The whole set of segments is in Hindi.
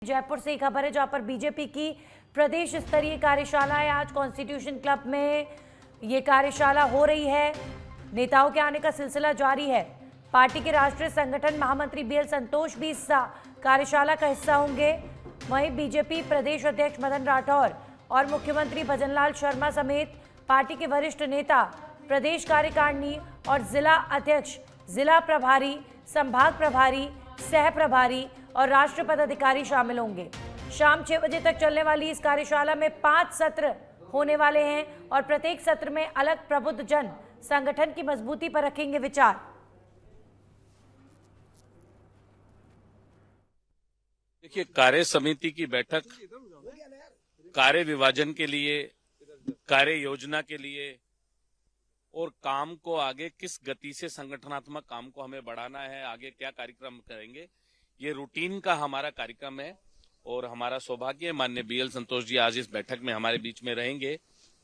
जयपुर से खबर है जहां पर बीजेपी की प्रदेश स्तरीय कार्यशाला है। आज कॉन्स्टिट्यूशन क्लब में ये कार्यशाला हो रही है। नेताओं के आने का सिलसिला जारी है। पार्टी के राष्ट्रीय संगठन महामंत्री बीएल संतोष भी इस कार्यशाला का हिस्सा होंगे। वहीं बीजेपी प्रदेश अध्यक्ष मदन राठौर और मुख्यमंत्री भजनलाल शर्मा समेत पार्टी के वरिष्ठ नेता, प्रदेश कार्यकारिणी और जिला अध्यक्ष, जिला प्रभारी, संभाग प्रभारी, सह प्रभारी और राष्ट्रीय पदाधिकारी शामिल होंगे। शाम 6 बजे तक चलने वाली इस कार्यशाला में 5 सत्र होने वाले हैं और प्रत्येक सत्र में अलग प्रबुद्ध जन संगठन की मजबूती पर रखेंगे विचार। देखिए, कार्य समिति की बैठक कार्य विभाजन के लिए, कार्य योजना के लिए और काम को आगे किस गति से संगठनात्मक काम को हमें बढ़ाना है, आगे क्या कार्यक्रम करेंगे, ये रूटीन का हमारा कार्यक्रम है। और हमारा सौभाग्य है माननीय बीएल संतोष जी आज इस बैठक में हमारे बीच में रहेंगे,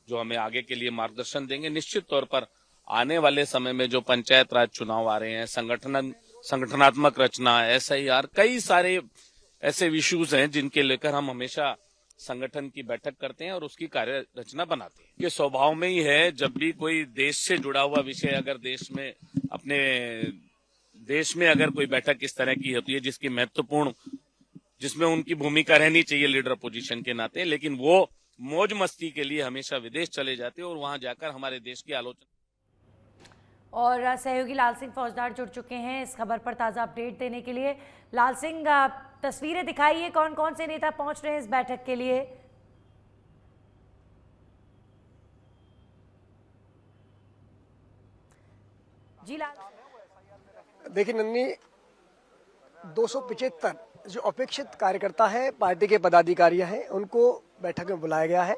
जो हमें आगे के लिए मार्गदर्शन देंगे। निश्चित तौर पर आने वाले समय में जो पंचायत राज चुनाव आ रहे हैं, संगठनात्मक रचना, SIR, कई सारे ऐसे इश्यूज हैं जिनके लेकर हम हमेशा संगठन की बैठक करते हैं और उसकी कार्य रचना बनाते हैं। ये स्वभाव में ही है, जब भी कोई देश से जुड़ा हुआ विषय अगर अपने देश में अगर कोई बैठक इस तरह की होती है जिसकी महत्वपूर्ण, जिसमें उनकी भूमिका रहनी चाहिए लीडर पोजीशन के नाते, लेकिन वो मौज मस्ती के लिए हमेशा विदेश चले जाते हैं और वहां जाकर हमारे देश की आलोचना। और सहयोगी लाल सिंह फौजदार जुड़ चुके हैं इस खबर पर ताजा अपडेट देने के लिए। लाल सिंह, तस्वीरें दिखाइए, कौन कौन से नेता पहुंच रहे हैं इस बैठक के लिए? जी लाल। देखिए नन्नी, 275 जो अपेक्षित कार्यकर्ता है, पार्टी के पदाधिकारियां हैं, उनको बैठक में बुलाया गया है।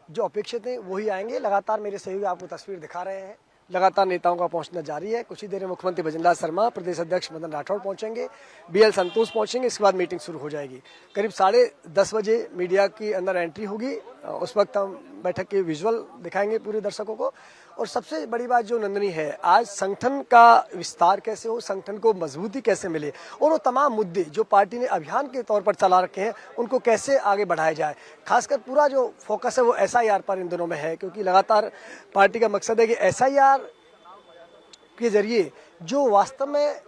जो अपेक्षित हैं वही आएंगे। लगातार मेरे सहयोगी आपको तस्वीर दिखा रहे हैं, लगातार नेताओं का पहुंचना जारी है। कुछ ही देर में मुख्यमंत्री भजनलाल शर्मा, प्रदेश अध्यक्ष मदन राठौर पहुंचेंगे, बीएल संतोष पहुंचेंगे। इसके बाद मीटिंग शुरू हो जाएगी। करीब 10:30 बजे मीडिया की अंदर एंट्री होगी। उस वक्त हम बैठक के विजुअल दिखाएंगे पूरे दर्शकों को। और सबसे बड़ी बात जो नंदनी है, आज संगठन का विस्तार कैसे हो, संगठन को मजबूती कैसे मिले और वो तमाम मुद्दे जो पार्टी ने अभियान के तौर पर चला रखे हैं उनको कैसे आगे बढ़ाया जाए। खासकर पूरा जो फोकस है वो SIR पर इन दिनों में है, क्योंकि लगातार पार्टी का मकसद है कि SIR के जरिए जो वास्तव में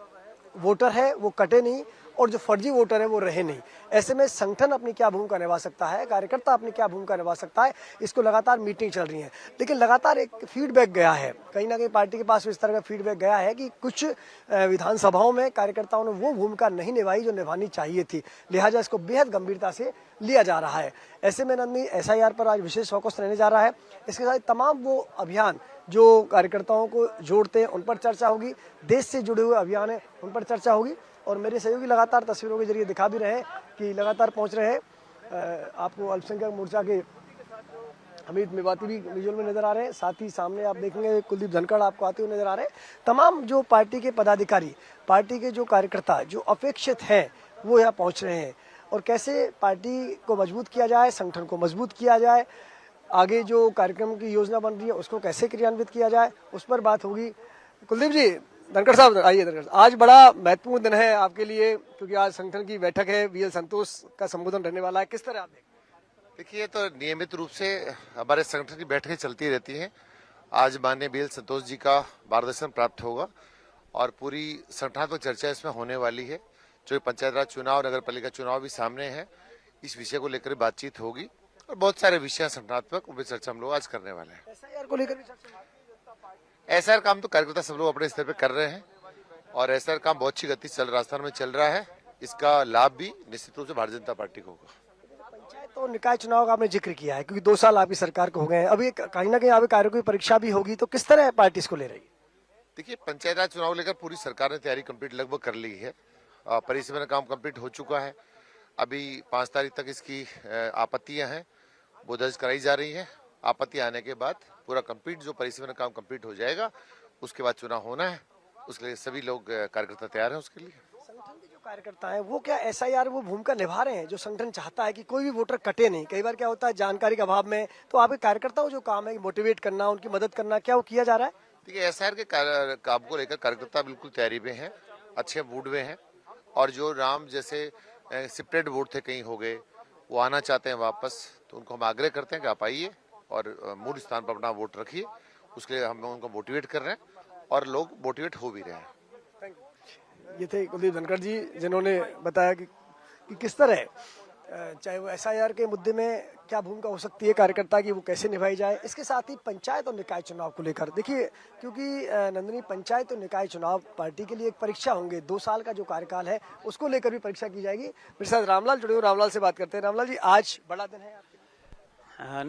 वोटर है वो कटे नहीं और जो फर्जी वोटर है वो रहे नहीं। ऐसे में संगठन अपनी क्या भूमिका निभा सकता है, कार्यकर्ता अपनी क्या भूमिका निभा सकता है, इसको लगातार मीटिंग चल रही है। लेकिन लगातार एक फीडबैक गया है, कहीं ना कहीं पार्टी के पास इस तरह का फीडबैक गया है कि कुछ विधानसभाओं में कार्यकर्ताओं ने वो भूमिका नहीं निभाई जो निभानी चाहिए थी। लिहाजा इसको बेहद गंभीरता से लिया जा रहा है। ऐसे में नंदनी, SIR पर आज विशेष फोकस रहने जा रहा है। इसके साथ तमाम वो अभियान जो कार्यकर्ताओं को जोड़ते हैं उन पर चर्चा होगी, देश से जुड़े हुए अभियान है उन पर चर्चा होगी। और मेरे सहयोगी लगातार तस्वीरों के जरिए दिखा भी रहे हैं कि लगातार पहुंच रहे हैं। आपको अल्पसंख्यक मोर्चा के हमीद मेवाती भी विजुअल में नजर आ रहे हैं। साथ ही सामने आप देखेंगे कुलदीप धनखड़ आपको आते हुए नजर आ रहे हैं। तमाम जो पार्टी के पदाधिकारी, पार्टी के जो कार्यकर्ता जो अपेक्षित हैं वो यहाँ पहुँच रहे हैं। और कैसे पार्टी को मजबूत किया जाए, संगठन को मजबूत किया जाए, आगे जो कार्यक्रम की योजना बन रही है उसको कैसे क्रियान्वित किया जाए, उस पर बात होगी। कुलदीप जी, धनखड़ साहब आइए। धनखड़, आज बड़ा महत्वपूर्ण दिन है आपके लिए, क्योंकि आज संगठन की बैठक है, बीएल संतोष का संबोधन रहने वाला है। किस तरह आप देखिए, ये तो नियमित रूप से हमारे संगठन की बैठकें चलती रहती हैं। आज माननीय बीएल संतोष जी का मार्गदर्शन प्राप्त होगा और पूरी संगठनात्मक चर्चा इसमें होने वाली है। जो पंचायत राज चुनाव, नगर पालिका चुनाव भी सामने है, इस विषय को लेकर बातचीत होगी और बहुत सारे विषय संगठनात्मक उन पर चर्चा हम लोग आज करने वाले हैं। SIR को लेकर SIR काम तो कार्यकर्ता सब लोग अपने स्तर पे कर रहे हैं और SIR काम बहुत अच्छी गति से राजस्थान में चल रहा है। इसका लाभ भी निश्चित रूप से भारतीय जनता पार्टी को होगा। पंचायत और निकाय चुनाव का आपने जिक्र किया है, क्योंकि 2 साल आपकी सरकार को हो गए हैं। अभी कहीं ना कहीं आप कार्यों की परीक्षा भी होगी, तो किस तरह पार्टी इसको ले रही है? देखिए, पंचायत राज चुनाव लेकर पूरी सरकार ने तैयारी कंप्लीट लगभग कर ली है। परिसीमन काम कंप्लीट हो चुका है। अभी 5 तारीख तक इसकी आपत्तियां हैं वो दर्ज कराई जा रही है। आपत्ति आने के बाद पूरा कंप्लीट जो परिसीमन काम कंप्लीट हो जाएगा, उसके बाद चुनाव होना है। उसके लिए सभी लोग कार्यकर्ता तैयार हैं। उसके लिए संगठन के जो कार्यकर्ता हैं वो क्या SIR वो भूमिका निभा रहे हैं जो संगठन चाहता है कि कोई भी वोटर कटे नहीं? कई बार क्या होता है जानकारी के अभाव में, तो आपके कार्यकर्ताओं जो काम है मोटिवेट करना, उनकी मदद करना, क्या वो किया जा रहा है? देखिए, SIR के काम को लेकर कार्यकर्ता बिल्कुल तैयारी में है, अच्छे मूड में है और जो राम जैसे सेपरेट वोट थे कहीं हो गए, वो आना चाहते हैं वापस, तो उनको हम आग्रह करते हैं कि आप आइए और मूल स्थान पर अपना वोट रखिए। उसके लिए हम उनको मोटिवेट कर रहे हैं और लोग मोटिवेट हो भी रहे हैं। ये थे कुलदीप धनखड़ जी, जिन्होंने बताया कि किस तरह चाहे वो एसआईआर के मुद्दे में क्या भूमिका हो सकती है कार्यकर्ता की, वो कैसे निभाई जाए। इसके साथ ही पंचायत और निकाय चुनाव को लेकर देखिए, क्योंकि नंदिनी, पंचायत और निकाय चुनाव पार्टी के लिए एक परीक्षा होंगे। 2 साल का जो कार्यकाल है उसको लेकर भी परीक्षा की जाएगी। मेरे साथ रामलाल जुड़े हुए, रामलाल से बात करते हैं। रामलाल जी, आज बड़ा दिन है आपके लिए।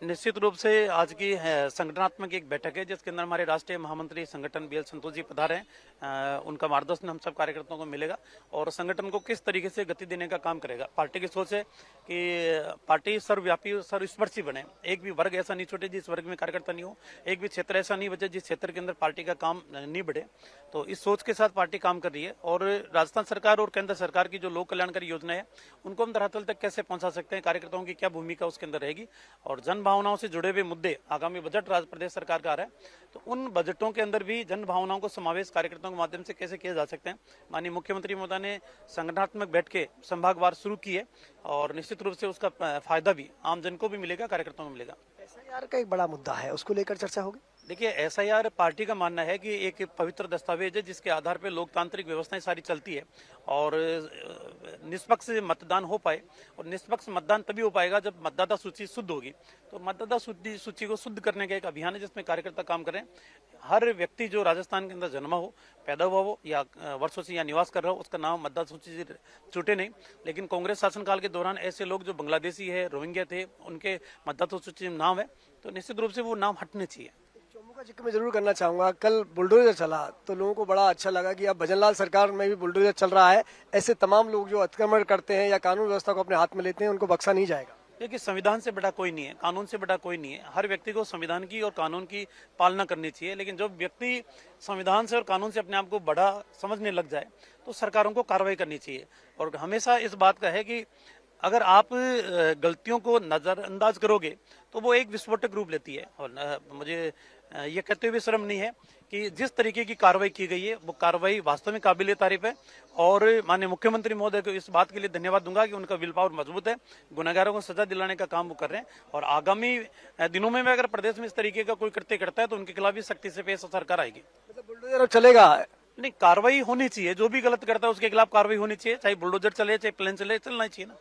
निश्चित रूप से आज की संगठनात्मक एक बैठक है, जिसके अंदर हमारे राष्ट्रीय महामंत्री संगठन बीएल संतोष जी पधारे हैं। उनका मार्गदर्शन हम सब कार्यकर्ताओं को मिलेगा और संगठन को किस तरीके से गति देने का काम करेगा। पार्टी की सोच है कि पार्टी सर्वव्यापी, सर्वस्पर्शी बने। एक भी वर्ग ऐसा नहीं छूटे जिस वर्ग में कार्यकर्ता नहीं हो, एक भी क्षेत्र ऐसा नहीं बचे जिस क्षेत्र के अंदर पार्टी का काम नहीं बढ़े। तो इस सोच के साथ पार्टी काम कर रही है और राजस्थान सरकार और केंद्र सरकार की जो लोक कल्याणकारी योजना है उनको हम धरातल तक कैसे पहुंचा सकते हैं, कार्यकर्ताओं की क्या भूमिका उसके अंदर रहेगी और जन भावनाओं से जुड़े हुए मुद्दे, आगामी बजट प्रदेश सरकार का आ रहा है, तो उन बजटों के अंदर भी जन भावनाओं को समावेश कार्यकर्ताओं के माध्यम से कैसे किया जा सकते हैं। माननीय मुख्यमंत्री महोदय ने संगठनात्मक बैठकें संभागवार शुरू की है और निश्चित रूप से उसका फायदा भी आम जन को भी मिलेगा, कार्यकर्ताओं को मिलेगा। एसआईआर का एक बड़ा मुद्दा है, उसको लेकर चर्चा होगी। देखिए, एसआईआर पार्टी का मानना है कि एक पवित्र दस्तावेज है जिसके आधार पर लोकतांत्रिक व्यवस्थाएं सारी चलती है और निष्पक्ष मतदान हो पाए। और निष्पक्ष मतदान तभी हो पाएगा जब मतदाता सूची शुद्ध होगी। तो मतदाता सूची को शुद्ध करने का एक अभियान है जिसमें कार्यकर्ता काम करें। हर व्यक्ति जो राजस्थान के अंदर जन्मा हो, पैदा हुआ हो या वर्षों से यहाँ निवास कर रहा हो, उसका नाम मतदाता सूची से छूटे नहीं। लेकिन कांग्रेस शासनकाल के दौरान ऐसे लोग जो बांग्लादेशी है, रोहिंग्या थे, उनके मतदाता सूची में नाम है, तो निश्चित रूप से वो नाम हटने चाहिए। चौमू का जिक्र मैं जरूर करना चाहूंगा। कल बुलडोजर चला तो लोगों को बड़ा अच्छा लगा कि अब भजनलाल सरकार में भी बुलडोजर चल रहा है। ऐसे तमाम लोग जो अतिक्रमण करते हैं या कानून व्यवस्था को अपने हाथ में लेते हैं, उनको बख्शा नहीं जाएगा। देखिए, संविधान से बड़ा कोई नहीं है, कानून से बड़ा कोई नहीं है। हर व्यक्ति को संविधान की और कानून की पालना करनी चाहिए। लेकिन जब व्यक्ति संविधान से और कानून से अपने आप को बड़ा समझने लग जाए तो सरकारों को कार्रवाई करनी चाहिए। और हमेशा इस बात का है कि अगर आप गलतियों को नजरअंदाज करोगे तो वो एक विस्फोटक रूप लेती है। और मुझे ये कहते हुए शर्म नहीं है कि जिस तरीके की कार्रवाई की गई है वो कार्रवाई वास्तव में काबिल तारीफ है। और माननीय मुख्यमंत्री महोदय को इस बात के लिए धन्यवाद दूंगा कि उनका विल पावर मजबूत है, गुनहगारों को सजा दिलाने का काम वो कर रहे हैं। और आगामी दिनों में अगर प्रदेश में इस तरीके का कोई कृत्य करता है तो उनके खिलाफ भी सख्ती से पेश सरकार आएगी। मतलब बुलडोजर अब चलेगा नहीं, कार्रवाई होनी चाहिए। जो भी गलत करता है उसके खिलाफ कार्रवाई होनी चाहिए, चाहे बुलडोजर चले चाहे प्लेन चले, चलना चाहिए ना।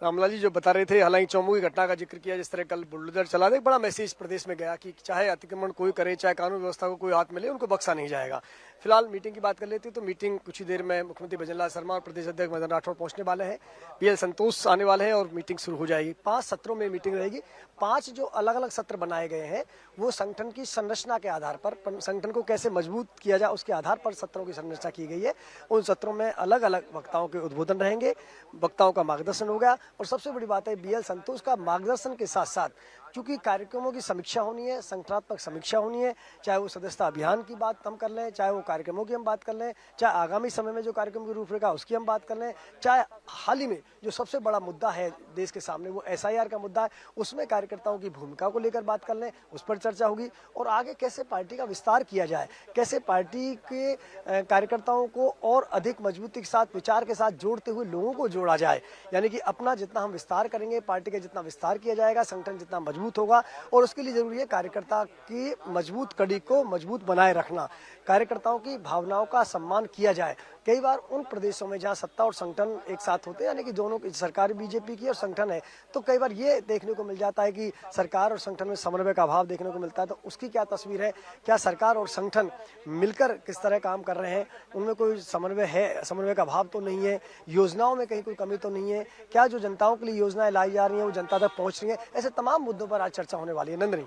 रामलाल जी जो बता रहे थे, हालांकि चौमू की घटना का जिक्र किया, जिस तरह कल बुलडोजर चला, एक बड़ा मैसेज प्रदेश में गया कि चाहे अतिक्रमण कोई करे, चाहे कानून व्यवस्था को कोई हाथ में ले, उनको बख्शा नहीं जाएगा। फिलहाल मीटिंग की बात कर लेते हैं तो मीटिंग कुछ ही देर में मुख्यमंत्री भजनलाल शर्मा और प्रदेश अध्यक्ष मदन राठौड़ पहुंचने वाले हैं, बीएल संतोष आने वाले हैं और मीटिंग शुरू हो जाएगी। 5 सत्रों में मीटिंग रहेगी। 5 जो अलग अलग सत्र बनाए गए हैं वो संगठन की संरचना के आधार पर, संगठन को कैसे मजबूत किया जाए उसके आधार पर सत्रों की संरचना की गई है। उन सत्रों में अलग अलग वक्ताओं के उद्बोधन रहेंगे, वक्ताओं का मार्गदर्शन होगा। और सबसे बड़ी बात है, बीएल संतोष का मार्गदर्शन के साथ साथ क्योंकि कार्यक्रमों की समीक्षा होनी है, संगठनात्मक समीक्षा होनी है, चाहे वो सदस्यता अभियान की बात हम कर लें, चाहे वो कार्यक्रमों की हम बात कर लें, चाहे आगामी समय में जो कार्यक्रम की रूपरेखा उसकी हम बात कर लें, चाहे हाल ही में जो सबसे बड़ा मुद्दा है देश के सामने वो एसआईआर का मुद्दा है, उसमें कार्यकर्ताओं की भूमिका को लेकर बात कर लें, उस पर चर्चा होगी। और आगे कैसे पार्टी का विस्तार किया जाए, कैसे पार्टी के कार्यकर्ताओं को और अधिक मजबूती के साथ, विचार के साथ जोड़ते हुए लोगों को जोड़ा जाए। यानी कि अपना जितना हम विस्तार करेंगे, पार्टी का जितना विस्तार किया जाएगा, संगठन जितना मजबूत होगा। और उसके लिए जरूरी है कार्यकर्ता की मजबूत कड़ी को मजबूत बनाए रखना, कार्यकर्ताओं की भावनाओं का सम्मान किया जाए। कई बार उन प्रदेशों में जहां सत्ता और संगठन एक साथ होते हैं, यानी कि दोनों सरकार बीजेपी की और संगठन है, तो कई बार ये देखने को मिल जाता है कि सरकार और संगठन में समन्वय का अभाव देखने को मिलता है। तो उसकी क्या तस्वीर है, क्या सरकार और संगठन मिलकर किस तरह काम कर रहे हैं, उनमें कोई समन्वय है, समन्वय का अभाव तो नहीं है, योजनाओं में कहीं कोई कमी तो नहीं है, क्या जो जनताओं के लिए योजनाएं लाई जा रही हैं वो जनता तक पहुंच रही है। ऐसे तमाम मुद्दों पर आज चर्चा होने वाली है। नंदनी।